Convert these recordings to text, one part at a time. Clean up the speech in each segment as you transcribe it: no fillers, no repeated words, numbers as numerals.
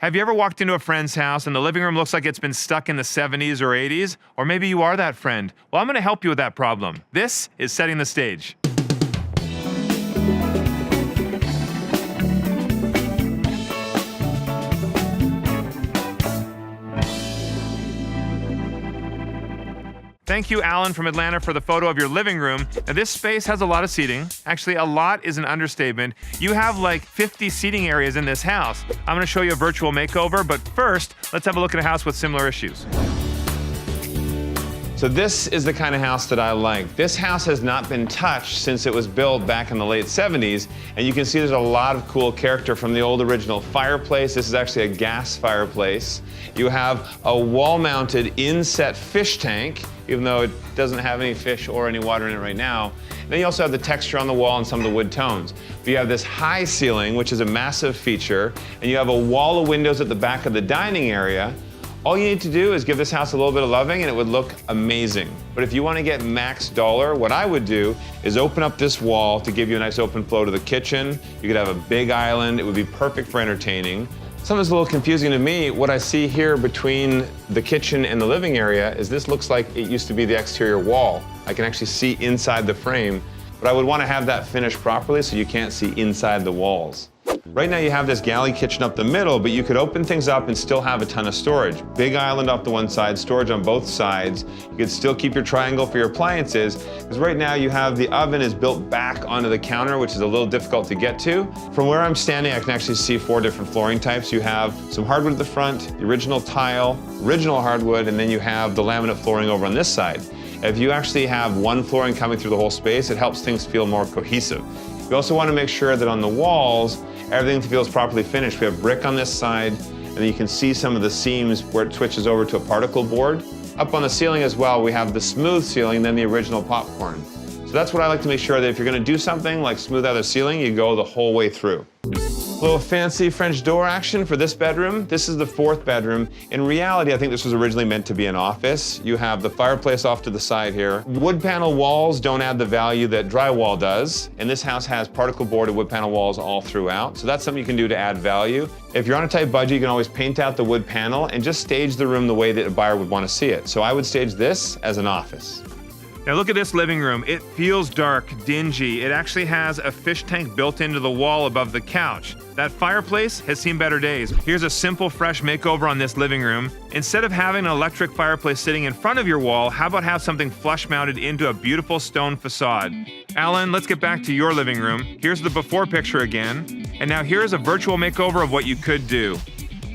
Have you ever walked into a friend's house and the living room looks like it's been stuck in the 70s or 80s? Or maybe you are that friend. Well, I'm going to help you with that problem. This is Setting the Stage. Thank you, Alan from Atlanta, for the photo of your living room. Now, this space has a lot of seating. Actually, a lot is an understatement. You have like 50 seating areas in this house. I'm gonna show you a virtual makeover, but first, let's have a look at a house with similar issues. So this is the kind of house that I like. This house has not been touched since it was built back in the late 70s, and you can see there's a lot of cool character from the old original fireplace. This is actually a gas fireplace. You have a wall-mounted inset fish tank, even though it doesn't have any fish or any water in it right now. And then you also have the texture on the wall and some of the wood tones. But you have this high ceiling, which is a massive feature, and you have a wall of windows at the back of the dining area. All you need to do is give this house a little bit of loving and it would look amazing. But if you want to get max dollar, what I would do is open up this wall to give you a nice open flow to the kitchen. You could have a big island. It would be perfect for entertaining. Something that's a little confusing to me, what I see here between the kitchen and the living area is this looks like it used to be the exterior wall. I can actually see inside the frame, but I would want to have that finished properly so you can't see inside the walls. Right now you have this galley kitchen up the middle, but you could open things up and still have a ton of storage. Big island off the one side, storage on both sides. You could still keep your triangle for your appliances, because right now you have the oven is built back onto the counter, which is a little difficult to get to. From where I'm standing, I can actually see 4 different flooring types. You have some hardwood at the front, the original tile, original hardwood, and then you have the laminate flooring over on this side. If you actually have one flooring coming through the whole space, it helps things feel more cohesive. You also want to make sure that on the walls, everything feels properly finished. We have brick on this side, and then you can see some of the seams where it switches over to a particle board. Up on the ceiling as well, we have the smooth ceiling, then the original popcorn. So that's what I like to make sure that if you're going to do something like smooth out the ceiling, you go the whole way through. A little fancy French door action for this bedroom. This is the 4th bedroom. In reality, I think this was originally meant to be an office. You have the fireplace off to the side here. Wood panel walls don't add the value that drywall does, and this house has particle boarded wood panel walls all throughout, so that's something you can do to add value. If you're on a tight budget, you can always paint out the wood panel and just stage the room the way that a buyer would want to see it. So I would stage this as an office. Now look at this living room. It feels dark, dingy. It actually has a fish tank built into the wall above the couch. That fireplace has seen better days. Here's a simple, fresh makeover on this living room. Instead of having an electric fireplace sitting in front of your wall, how about have something flush mounted into a beautiful stone facade? Alan, let's get back to your living room. Here's the before picture again. And now here's a virtual makeover of what you could do.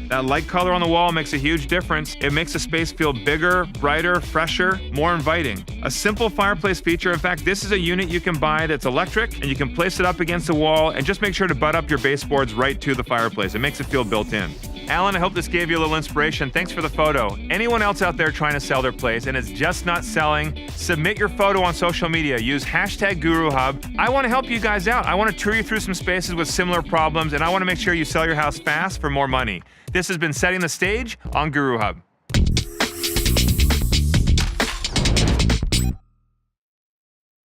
That light color on the wall makes a huge difference. It makes the space feel bigger, brighter, fresher, more inviting. A simple fireplace feature. In fact, this is a unit you can buy that's electric, and you can place it up against the wall and just make sure to butt up your baseboards right to the fireplace. It makes it feel built in. Alan, I hope this gave you a little inspiration. Thanks for the photo. Anyone else out there trying to sell their place and it's just not selling, submit your photo on social media. Use #GuruHub. I want to help you guys out. I want to tour you through some spaces with similar problems, and I want to make sure you sell your house fast for more money. This has been Setting the Stage on GuruHub.